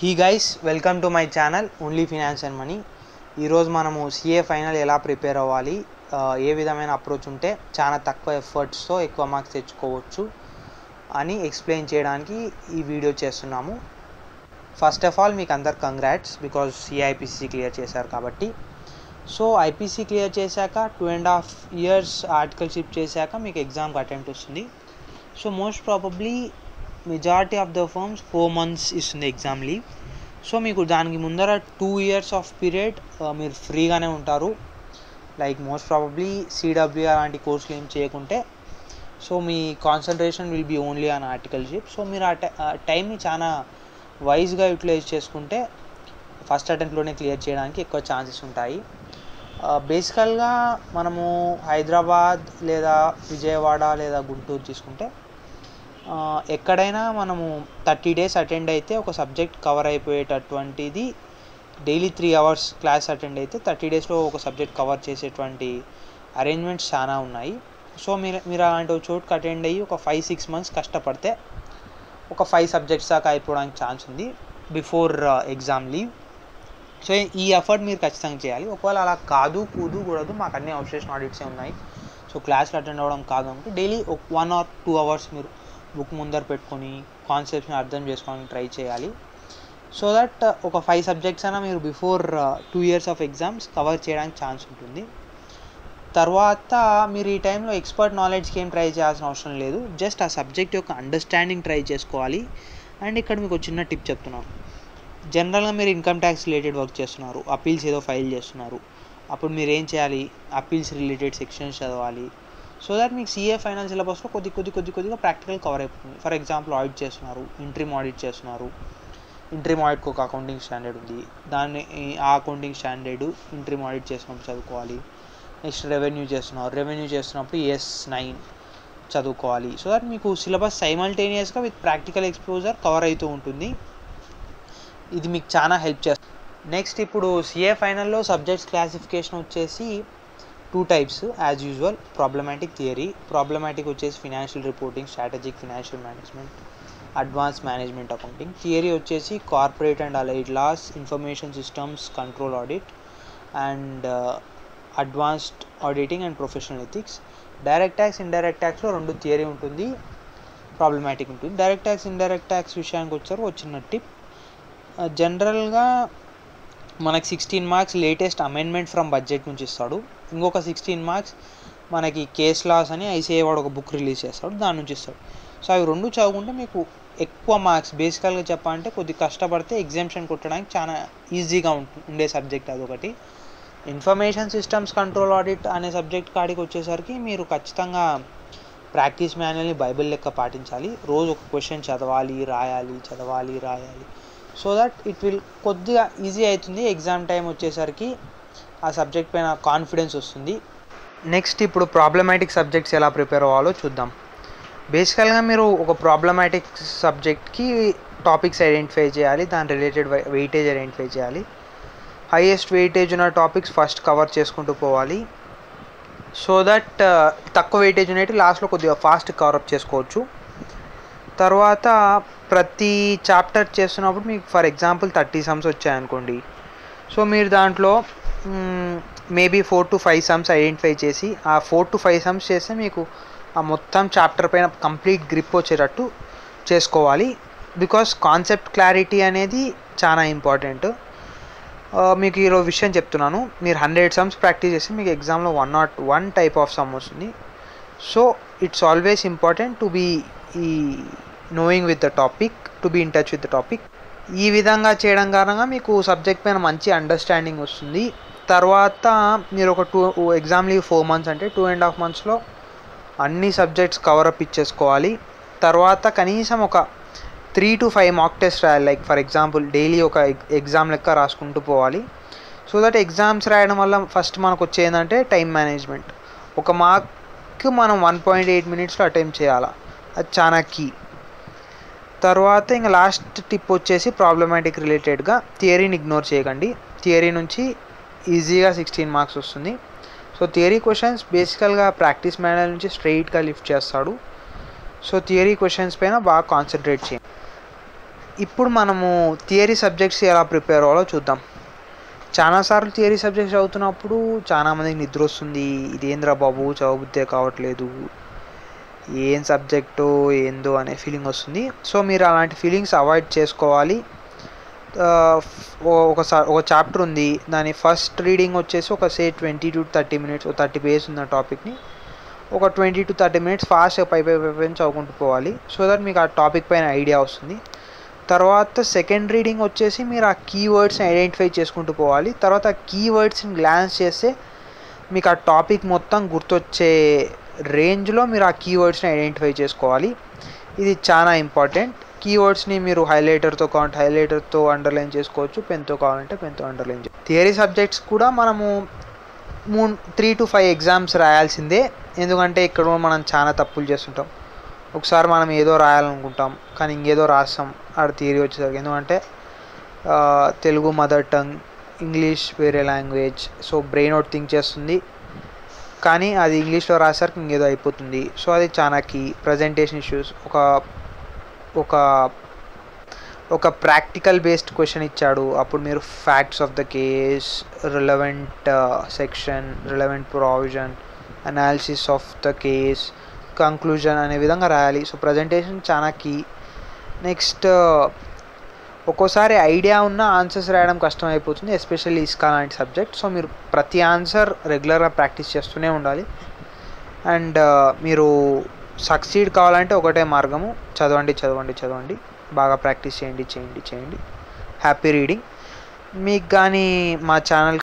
He guys, welcome to my channel only finance and money. ఈరోజు మనము CA final ఎలా prepare అవ్వాలి, ఏ విధమైన అప్రోచ్ ఉంటే చాలా తక్కువ ఎఫర్ట్స్తో ఎక్కువ మార్క్స్ తెచ్చుకోవచ్చు అని ఎక్స్ప్లెయిన్ చేయడానికి ఈ వీడియో చేస్తున్నాము. ఫస్ట్ ఆఫ్ ఆల్ మీకు అందరు congrats, because CA IPC clear చేశారు కాబట్టి. సో ఐపీసీ క్లియర్ చేశాక 2.5 years ఆర్టికల్షిప్ చేశాక మీకు ఎగ్జామ్కి అటెంప్ట్ వస్తుంది. So most probably majority of the firms 4 months ఇస్తుంది ఎగ్జామ్ లీవ్. సో మీకు దానికి ముందర 2 years ఆఫ్ పీరియడ్ మీరు ఫ్రీగానే ఉంటారు. లైక్ మోస్ట్ ప్రాబబ్లీ సిడబ్ల్యూఆర్ లాంటి కోర్సులు ఏం చేయకుంటే సో మీ concentration will be only on articleship. So మీరు ఆ టైంని చాలా వైజ్గా యూటిలైజ్ చేసుకుంటే ఫస్ట్ అటెంప్ట్లోనే క్లియర్ చేయడానికి ఎక్కువ ఛాన్సెస్ ఉంటాయి. బేసికల్గా మనము హైదరాబాద్ లేదా విజయవాడ లేదా గుంటూరు తీసుకుంటే ఎక్కడైనా మనము 30 days అటెండ్ అయితే ఒక సబ్జెక్ట్ కవర్ అయిపోయేటటువంటిది. డైలీ 3 hours క్లాస్ అటెండ్ అయితే 30 daysలో ఒక సబ్జెక్ట్ కవర్ చేసేటువంటి అరేంజ్మెంట్స్ చాలా ఉన్నాయి. సో మీరు అలాంటి ఒక చోటుకి అటెండ్ అయ్యి ఒక 5-6 months కష్టపడితే ఒక 5 subjects దాకా అయిపోవడానికి ఛాన్స్ ఉంది బిఫోర్ ఎగ్జామ్ లీవ్. సో ఈ ఎఫర్ట్ మీరు ఖచ్చితంగా చేయాలి. ఒకవేళ అలా కూడదు మాకు అన్ని అవుట్స్టేషన్ ఆడిట్సే ఉన్నాయి, సో క్లాస్లో అటెండ్ అవ్వడం కాదు అంటే డైలీ 1 or 2 hours మీరు బుక్ ముందర పెట్టుకొని కాన్సెప్ట్ని అర్థం చేసుకోవడానికి ట్రై చేయాలి. సో దట్ ఒక 5 subjects అయినా మీరు before 2 years of exams cover చేయడానికి ఛాన్స్ ఉంటుంది. తర్వాత మీరు ఈ టైంలో ఎక్స్పర్ట్ నాలెడ్జ్కి ఏం ట్రై చేయాల్సిన అవసరం లేదు, జస్ట్ ఆ సబ్జెక్ట్ యొక్క అండర్స్టాండింగ్ ట్రై చేసుకోవాలి. అండ్ ఇక్కడ మీకు చిన్న టిప్ చెప్తున్నాను. జనరల్గా మీరు ఇన్కమ్ ట్యాక్స్ రిలేటెడ్ వర్క్ చేస్తున్నారు, అపీల్స్ ఏదో ఫైల్ చేస్తున్నారు, అప్పుడు మీరు ఏం చేయాలి, అపీల్స్ రిలేటెడ్ సెక్షన్స్ చదవాలి. సో దట్ మీకు సిఏ ఫైనల్ సిలబస్లో కొద్దిగా ప్రాక్టికల్ కవర్ అయిపోతుంది. ఫర్ ఎగ్జాంపుల్ ఆడిట్ చేస్తున్నారు, ఇంట్రీమ్ ఆడిట్ చేస్తున్నారు, ఇంట్రీమ్ ఆడిట్కి ఒక అకౌంటింగ్ స్టాండర్డ్ ఉంది, దాన్ని ఆ అకౌంటింగ్ స్టాండర్డ్ ఇంట్రీమ్ ఆడిట్ చేసినప్పుడు చదువుకోవాలి. నెక్స్ట్ రెవెన్యూ చేస్తున్నప్పుడు ES9 చదువుకోవాలి. సో దట్ మీకు సిలబస్ సైమల్టేనియస్గా విత్ ప్రాక్టికల్ ఎక్స్పోజర్ కవర్ అవుతూ ఉంటుంది. ఇది మీకు చాలా హెల్ప్ చేస్తుంది. నెక్స్ట్ ఇప్పుడు సిఏ ఫైనల్లో సబ్జెక్ట్స్ క్లాసిఫికేషన్ వచ్చేసి 2 types as usual. Problematic theory, problematic వచ్చేసి financial reporting, strategic financial management, advance management accounting. Theory వచ్చేసి corporate and allied laws, information systems, control audit and advanced auditing and professional ethics. Direct tax, indirect ట్యాక్స్లో 2 theory ఉంటుంది, problematic ఉంటుంది. Direct tax, indirect tax విషయానికి వచ్చారు ఒక చిన్న tip. జనరల్గా మనకి 16 marks latest amendment from budget నుంచి ఇస్తాడు, ఇంకొక 16 marks మనకి కేస్ లాస్ అని ఐసీఐ వాడు ఒక బుక్ రిలీజ్ చేస్తాడు, దాని నుంచి ఇస్తాడు. సో అవి 2 చదువుకుంటే మీకు ఎక్కువ మార్క్స్, బేసికల్గా చెప్పాలంటే కొద్దిగా కష్టపడితే ఎగ్జామ్షన్ కొట్టడానికి చాలా ఈజీగా ఉండే సబ్జెక్ట్ అదొకటి. ఇన్ఫర్మేషన్ సిస్టమ్స్, కంట్రోల్ ఆడిట్ అనే సబ్జెక్ట్ కాడికి వచ్చేసరికి మీరు ఖచ్చితంగా ప్రాక్టీస్ మాన్యువల్ని బైబిల్ లెక్క పాటించాలి. రోజు ఒక క్వశ్చన్ చదవాలి రాయాలి. సో దట్ ఇట్ విల్ కొద్దిగా ఈజీ అవుతుంది. ఎగ్జామ్ టైం వచ్చేసరికి ఆ సబ్జెక్ట్ పైన కాన్ఫిడెన్స్ వస్తుంది. నెక్స్ట్ ఇప్పుడు ప్రాబ్లమాటిక్ సబ్జెక్ట్స్ ఎలా ప్రిపేర్ అవ్వాలో చూద్దాం. బేసికల్గా మీరు ఒక ప్రాబ్లమాటిక్ సబ్జెక్ట్కి టాపిక్స్ ఐడెంటిఫై చేయాలి, దాని రిలేటెడ్ వెయిటేజ్ ఐడెంటిఫై చేయాలి. హైయెస్ట్ వెయిటేజ్ ఉన్న టాపిక్స్ ఫస్ట్ కవర్ చేసుకుంటూ పోవాలి. సో దట్ తక్కువ వెయిటేజ్ ఉన్నట్టు లాస్ట్లో కొద్దిగా ఫాస్ట్ కవరప్ చేసుకోవచ్చు. తర్వాత ప్రతి చాప్టర్ చేస్తున్నప్పుడు మీకు ఫర్ ఎగ్జాంపుల్ 30 sums వచ్చాయనుకోండి, సో మీరు దాంట్లో మేబీ 4 to 5 sums ఐడెంటిఫై చేసి ఆ 4 to 5 sums చేస్తే మీకు ఆ మొత్తం చాప్టర్ పైన కంప్లీట్ గ్రిప్ వచ్చేటట్టు చేసుకోవాలి. బికాస్ కాన్సెప్ట్ క్లారిటీ అనేది చాలా ఇంపార్టెంట్. మీకు ఈరోజు విషయం చెప్తున్నాను, మీరు 100 sums ప్రాక్టీస్ చేసి మీకు ఎగ్జామ్లో 101 type ఆఫ్ సమ్ వస్తుంది. So it's always important to be knowing with the topic, to be in touch with the topic. ఈ విధంగా చేయడం కారణంగా మీకు సబ్జెక్ట్ పైన మంచి అండర్స్టాండింగ్ వస్తుంది. తర్వాత మీరు ఒక ఎగ్జామ్ లీవ్ 4 months అంటే 2.5 monthsలో అన్ని సబ్జెక్ట్స్ కవరప్ ఇచ్చేసుకోవాలి. తర్వాత కనీసం ఒక 3 to 5 mock tests రాయాలి. లైక్ ఫర్ ఎగ్జాంపుల్ డైలీ ఒక ఎగ్జామ్ లెక్క రాసుకుంటూ పోవాలి. సో దట్ ఎగ్జామ్స్ రాయడం వల్ల ఫస్ట్ మనకు వచ్చేందంటే టైం మేనేజ్మెంట్. ఒక మార్క్ మనం 1.8 minutesలో అటెంప్ట్ చేయాలి, అది చాలా కీ. తర్వాత ఇంకా లాస్ట్ టిప్ వచ్చేసి ప్రాబ్లమాటిక్ రిలేటెడ్గా థియరీని ఇగ్నోర్ చేయకండి. థియరీ నుంచి ఈజీగా 16 marks వస్తుంది. సో థియరీ క్వశ్చన్స్ బేసికల్గా ప్రాక్టీస్ మాన్యువల్ నుంచి స్ట్రైట్గా లిఫ్ట్ చేస్తాడు. సో థియరీ క్వశ్చన్స్ పైన బాగా కాన్సన్ట్రేట్ చేయండి. ఇప్పుడు మనము థియరీ సబ్జెక్ట్స్ ఎలా ప్రిపేర్ అవ్వాలో చూద్దాం. చాలాసార్లు థియరీ సబ్జెక్ట్స్ చదువుతున్నప్పుడు చాలామందికి నిద్ర వస్తుంది, ఇదేంద్రా బాబు చదవబుద్దే కావట్లేదు, ఏం సబ్జెక్టు ఏందో అనే ఫీలింగ్ వస్తుంది. సో మీరు అలాంటి ఫీలింగ్స్ అవాయిడ్ చేసుకోవాలి. ఒక చాప్టర్ ఉంది, దాని ఫస్ట్ రీడింగ్ వచ్చేసి ఒక 20 to 30 minutes, 30 pages ఉన్న టాపిక్ని ఒక 20 to 30 minutes ఫాస్ట్గా పై చదువుకుంటూ పోవాలి. సో దట్ మీకు ఆ టాపిక్ పైన ఐడియా వస్తుంది. తర్వాత సెకండ్ రీడింగ్ వచ్చేసి మీరు ఆ కీవర్డ్స్ని ఐడెంటిఫై చేసుకుంటూ పోవాలి. తర్వాత ఆ కీవర్డ్స్ని గ్లాన్స్ చేస్తే మీకు ఆ టాపిక్ మొత్తం గుర్తొచ్చే రేంజ్లో మీరు ఆ కీవర్డ్స్ని ఐడెంటిఫై చేసుకోవాలి. ఇది చాలా ఇంపార్టెంట్. కీవర్డ్స్ని మీరు హైలైటర్తో కావాలంటే హైలైటర్తో అండర్లైన్ చేసుకోవచ్చు, పెన్తో కావాలంటే పెన్తో అండర్లైన్ చేసుకోవచ్చు. థియరీ సబ్జెక్ట్స్ కూడా మనము 3 to 5 ఎగ్జామ్స్ రాయాల్సిందే. ఎందుకంటే ఇక్కడ మనం చాలా తప్పులు చేస్తుంటాం. ఒకసారి మనం ఏదో రాయాలనుకుంటాం కానీ ఇంకేదో రాస్తాం ఆడ థియరీ వచ్చేసరికి. ఎందుకంటే తెలుగు మదర్ టంగ్, ఇంగ్లీష్ వేరే language, so brain out think చేస్తుంది కానీ అది ఇంగ్లీష్లో రాసేసరికి ఇంకేదో అయిపోతుంది. సో అది చాలా కీ. ప్రజెంటేషన్ ఇష్యూస్, ఒక ప్రాక్టికల్ బేస్డ్ క్వశ్చన్ ఇచ్చాడు, అప్పుడు మీరు facts of the case, relevant section, relevant provision, analysis of the case, conclusion అనే విధంగా రాయాలి. సో ప్రజెంటేషన్ చాలా కీ. నెక్స్ట్ ఒక్కోసారి ఐడియా ఉన్న ఆన్సర్స్ రాయడం కష్టం అయిపోతుంది, ఎస్పెషల్లీ ఇస్కా లాంటి సబ్జెక్ట్. సో మీరు ప్రతి ఆన్సర్ రెగ్యులర్గా ప్రాక్టీస్ చేస్తూనే ఉండాలి. అండ్ మీరు సక్సీడ్ కావాలంటే ఒకటే మార్గము, చదవండి, బాగా ప్రాక్టీస్ చేయండి. Happy reading. మీకు కానీ మా ఛానల్